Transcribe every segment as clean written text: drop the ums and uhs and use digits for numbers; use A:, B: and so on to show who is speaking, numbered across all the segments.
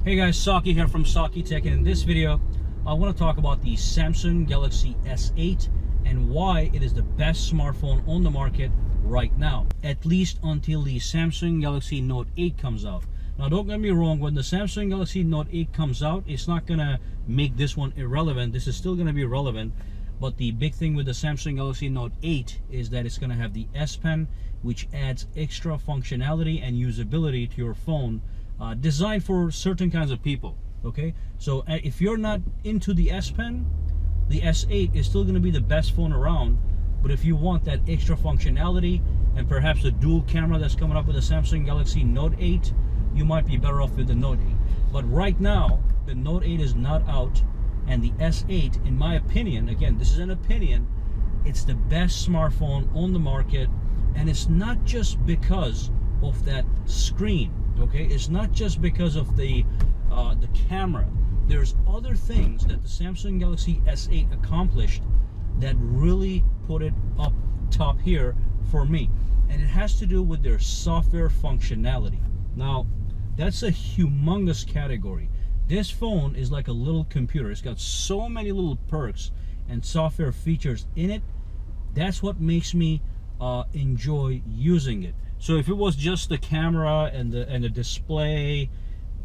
A: Hey guys, Saki here from Saki Tech, and in this video I want to talk about the Samsung Galaxy S8 and why it is the best smartphone on the market right now, at least until the Samsung Galaxy Note 8 comes out. Now don't get me wrong, when the Samsung Galaxy Note 8 comes out, it's not gonna make this one irrelevant. This is still gonna be relevant, but the big thing with the Samsung Galaxy Note 8 is that it's gonna have the S Pen, which adds extra functionality and usability to your phone, designed for certain kinds of people. Okay, so if you're not into the S Pen, the S8 is still going to be the best phone around. But if you want that extra functionality and perhaps the dual camera that's coming up with the Samsung Galaxy Note 8, you might be better off with the Note 8. But right now the Note 8 is not out, and the S8, in my opinion, again this is an opinion, it's the best smartphone on the market. And it's not just because of that screen. Okay, it's not just because of the camera. There's other things that the Samsung Galaxy S8 accomplished that really put it up top here for me, and it has to do with their software functionality. Now that's a humongous category. This phone is like a little computer. It's got so many little perks and software features in it. That's what makes me enjoy using it. So if it was just the camera and the display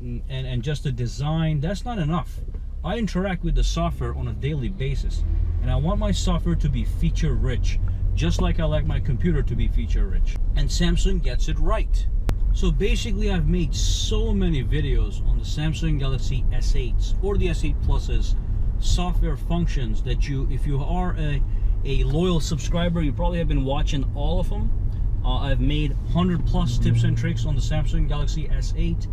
A: and just the design, that's not enough. I interact with the software on a daily basis, and I want my software to be feature rich, just like I like my computer to be feature rich. And Samsung gets it right. So basically I've made so many videos on the Samsung Galaxy S8s or the S8 Plus's software functions that if you are a loyal subscriber, you probably have been watching all of them. I've made 100+ tips and tricks on the Samsung Galaxy S8.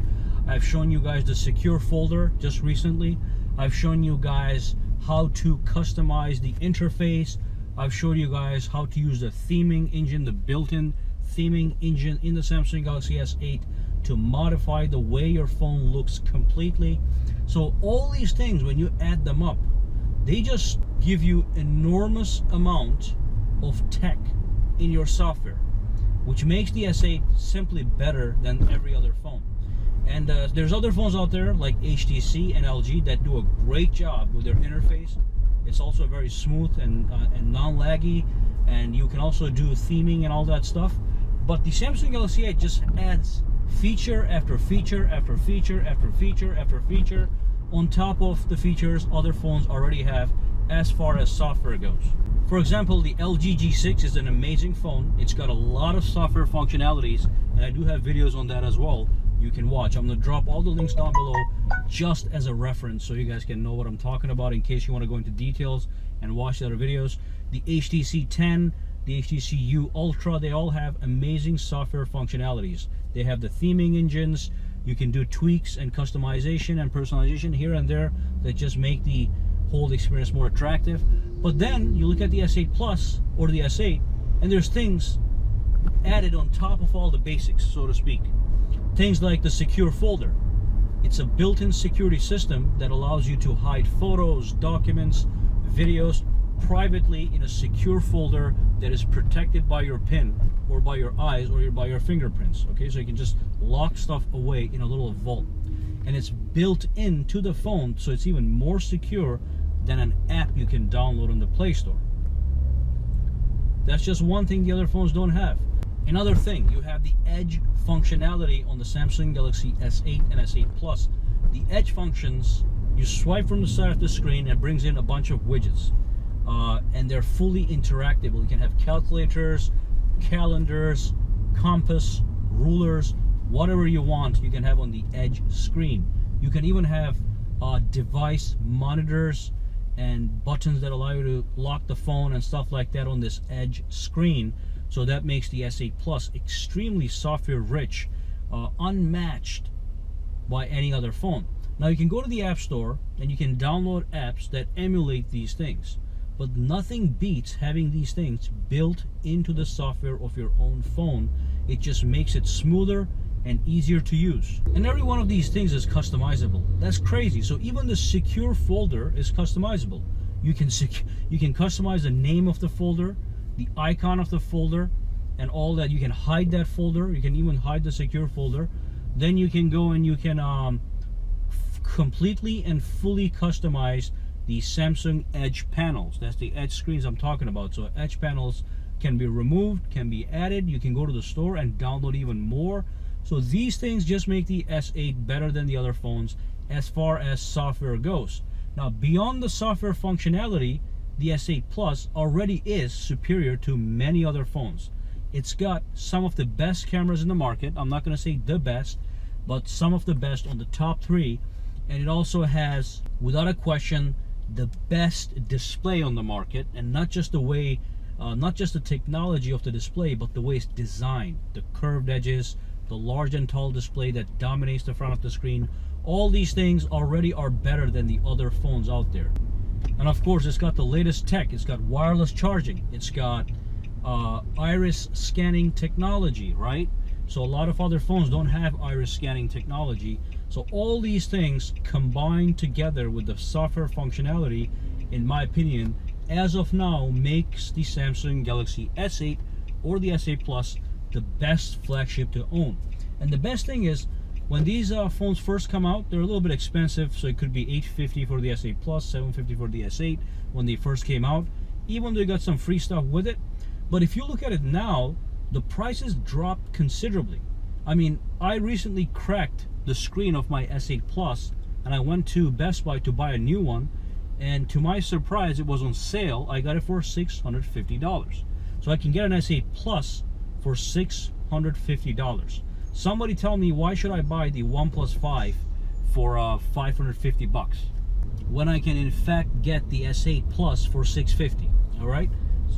A: I've shown you guys the secure folder just recently. I've shown you guys how to customize the interface. I've showed you guys how to use the theming engine, the built-in theming engine in the Samsung Galaxy S8 to modify the way your phone looks completely. So all these things, when you add them up, they just give you enormous amount of tech in your software, which makes the S8 simply better than every other phone. And there's other phones out there like HTC and LG that do a great job with their interface. It's also very smooth and non-laggy, and you can also do theming and all that stuff. But the Samsung Galaxy 8 just adds feature after feature after feature after feature after feature on top of the features other phones already have as far as software goes. For example, the LG G6 is an amazing phone. It's got a lot of software functionalities, and I do have videos on that as well you can watch. I'm going to drop all the links down below just as a reference so you guys can know what I'm talking about in case you want to go into details and watch the other videos. The HTC 10, the HTC U Ultra, they all have amazing software functionalities. They have the theming engines. You can do tweaks and customization and personalization here and there that just make the whole experience more attractive. But then you look at the S8 Plus or the S8, and there's things added on top of all the basics, so to speak. Things like the secure folder. It's a built-in security system that allows you to hide photos, documents, videos privately in a secure folder that is protected by your PIN or by your eyes or by your fingerprints. Okay, so you can just lock stuff away in a little vault, and it's built into the phone, so it's even more secure than an app you can download on the Play Store. That's just one thing the other phones don't have. Another thing, you have the Edge functionality on the Samsung Galaxy S8 and S8 Plus. The Edge functions, you swipe from the side of the screen and it brings in a bunch of widgets, and they're fully interactable. You can have calculators, calendars, compass, rulers, whatever you want you can have on the Edge screen. You can even have device monitors and buttons that allow you to lock the phone and stuff like that on this Edge screen. So that makes the S8 Plus extremely software rich, unmatched by any other phone. Now you can go to the App Store and you can download apps that emulate these things, but nothing beats having these things built into the software of your own phone. It just makes it smoother and easier to use. And every one of these things is customizable. That's crazy. So even the secure folder is customizable. You can customize the name of the folder, the icon of the folder, and all that. You can hide that folder. You can even hide the secure folder. Then you can go and you can completely and fully customize the Samsung Edge panels. That's the Edge screens I'm talking about. So Edge panels can be removed, can be added. You can go to the store and download even more. So these things just make the S8 better than the other phones as far as software goes. Now, beyond the software functionality, the S8 Plus already is superior to many other phones. It's got some of the best cameras in the market. I'm not going to say the best, but some of the best on the top 3. And it also has, without a question, the best display on the market, and not just the way, not just the technology of the display, but the way it's designed. The curved edges, the large and tall display that dominates the front of the screen. All these things already are better than the other phones out there. And of course, it's got the latest tech. It's got wireless charging. It's got iris scanning technology, right? So a lot of other phones don't have iris scanning technology. So all these things combined together with the software functionality, in my opinion, as of now, makes the Samsung Galaxy S8 or the S8 Plus the best flagship to own. And the best thing is, when these phones first come out, they're a little bit expensive. So it could be $850 for the S8 Plus, $750 for the S8 when they first came out, even though you got some free stuff with it. But if you look at it now, the prices dropped considerably. I mean, I recently cracked the screen of my S8 Plus, and I went to Best Buy to buy a new one, and to my surprise, it was on sale. I got it for $650. So I can get an S8 Plus for $650. Somebody tell me, why should I buy the OnePlus 5 for $550 when I can in fact get the S8 Plus for $650? All right,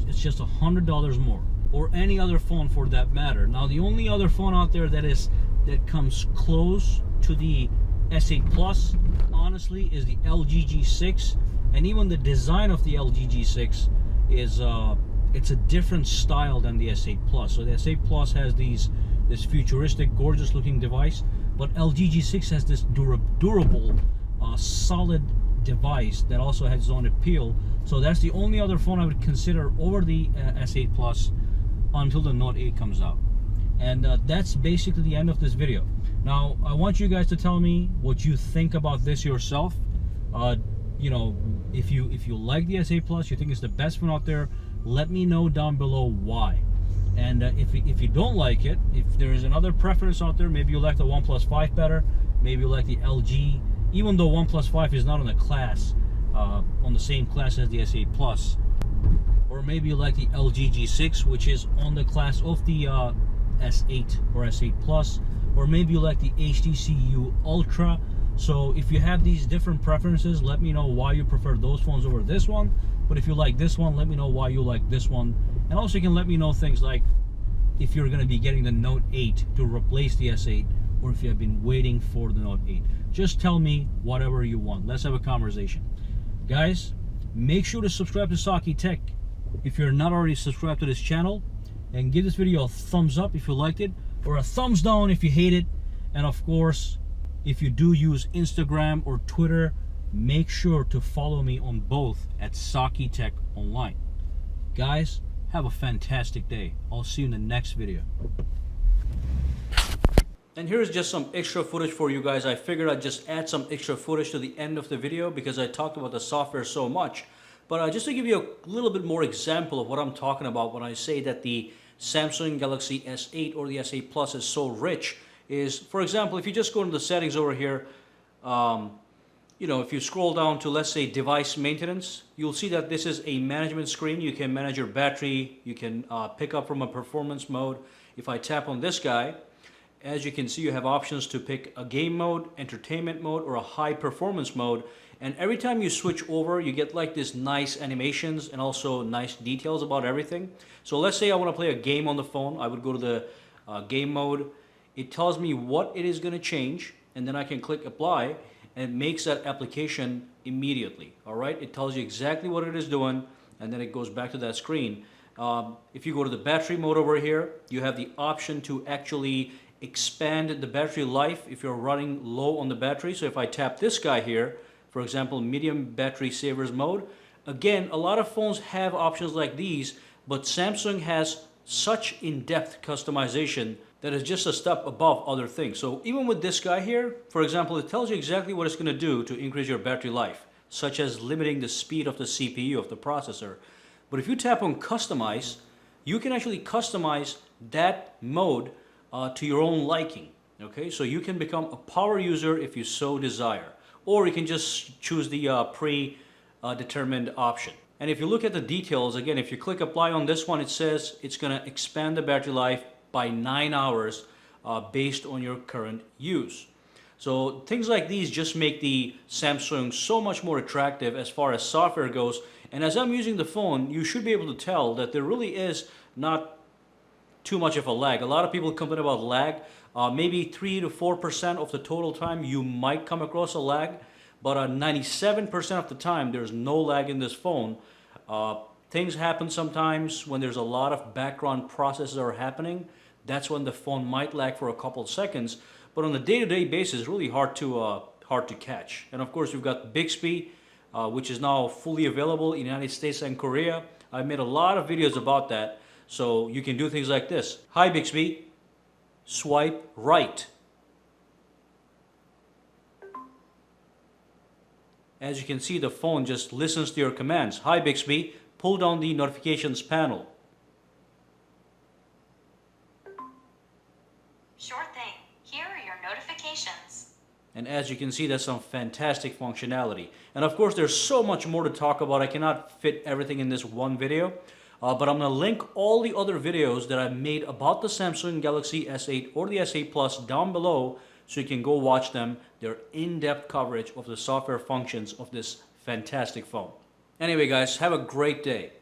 A: it's just $100 more, or any other phone for that matter. Now, the only other phone out there that comes close to the S8 Plus, honestly, is the LG G6. And even the design of the LG G6 is it's a different style than the S8 Plus. So the S8 Plus has this futuristic, gorgeous looking device, but LG G6 has this durable, solid device that also has its own appeal. So that's the only other phone I would consider over the S8 Plus until the Note 8 comes out. And that's basically the end of this video. Now, I want you guys to tell me what you think about this yourself. You know, if you like the S8 Plus, you think it's the best phone out there, let me know down below why. And if you don't like it, if there is another preference out there, maybe you like the OnePlus 5 better, maybe you like the LG, even though OnePlus 5 is not on the class, on the same class as the S8 Plus, or maybe you like the LG G6, which is on the class of the S8 or S8 Plus, or maybe you like the HTC U Ultra. So if you have these different preferences, let me know why you prefer those phones over this one. But if you like this one, let me know why you like this one. And also you can let me know things like if you're going to be getting the Note 8 to replace the S8, or if you have been waiting for the Note 8. Just tell me whatever you want. Let's have a conversation. Guys, make sure to subscribe to Saki Tech if you're not already subscribed to this channel, and give this video a thumbs up if you liked it, or a thumbs down if you hate it. And of course, if you do use Instagram or Twitter, make sure to follow me on both at Saki Tech Online. Guys, have a fantastic day. I'll see you in the next video. And here's just some extra footage for you guys. I figured I'd just add some extra footage to the end of the video because I talked about the software so much. But just to give you a little bit more example of what I'm talking about when I say that the Samsung Galaxy S8 or the S8 Plus is so rich, is, for example, if you just go into the settings over here, you know, if you scroll down to, let's say, device maintenance, you'll see that this is a management screen. You can manage your battery. You can pick up from a performance mode. If I tap on this guy, as you can see, you have options to pick a game mode, entertainment mode, or a high performance mode. And every time you switch over, you get like this nice animations and also nice details about everything. So let's say I want to play a game on the phone. I would go to the game mode. It tells me what it is going to change, and then I can click apply, and it makes that application immediately. All right, it tells you exactly what it is doing, and then it goes back to that screen. If you go to the battery mode over here, you have the option to actually expand the battery life if you're running low on the battery. So if I tap this guy here, for example, medium battery savers mode, again, a lot of phones have options like these, but Samsung has such in-depth customization that is just a step above other things. So even with this guy here, for example, it tells you exactly what it's going to do to increase your battery life, such as limiting the speed of the CPU, of the processor. But if you tap on customize, you can actually customize that mode to your own liking. Okay, so you can become a power user if you so desire, or you can just choose the predetermined option. And if you look at the details, again, if you click apply on this one, it says it's going to expand the battery life by 9 hours based on your current use. So things like these just make the Samsung so much more attractive as far as software goes. And as I'm using the phone, you should be able to tell that there really is not too much of a lag. A lot of people complain about lag. Maybe 3 to 4% of the total time you might come across a lag, but 97% of the time there's no lag in this phone. Things happen sometimes when there's a lot of background processes are happening. That's when the phone might lag for a couple of seconds, but on a day-to-day basis, really hard to catch. And of course, you've got Bixby, which is now fully available in the United States and Korea. I made a lot of videos about that, so you can do things like this. Hi Bixby, swipe right. As you can see, the phone just listens to your commands. Hi Bixby, pull down the notifications panel.
B: Sure thing. Here are your notifications.
A: And as you can see, that's some fantastic functionality. And of course, there's so much more to talk about. I cannot fit everything in this one video. But I'm going to link all the other videos that I've made about the Samsung Galaxy S8 or the S8 Plus down below, so you can go watch them. They're in-depth coverage of the software functions of this fantastic phone. Anyway guys, have a great day.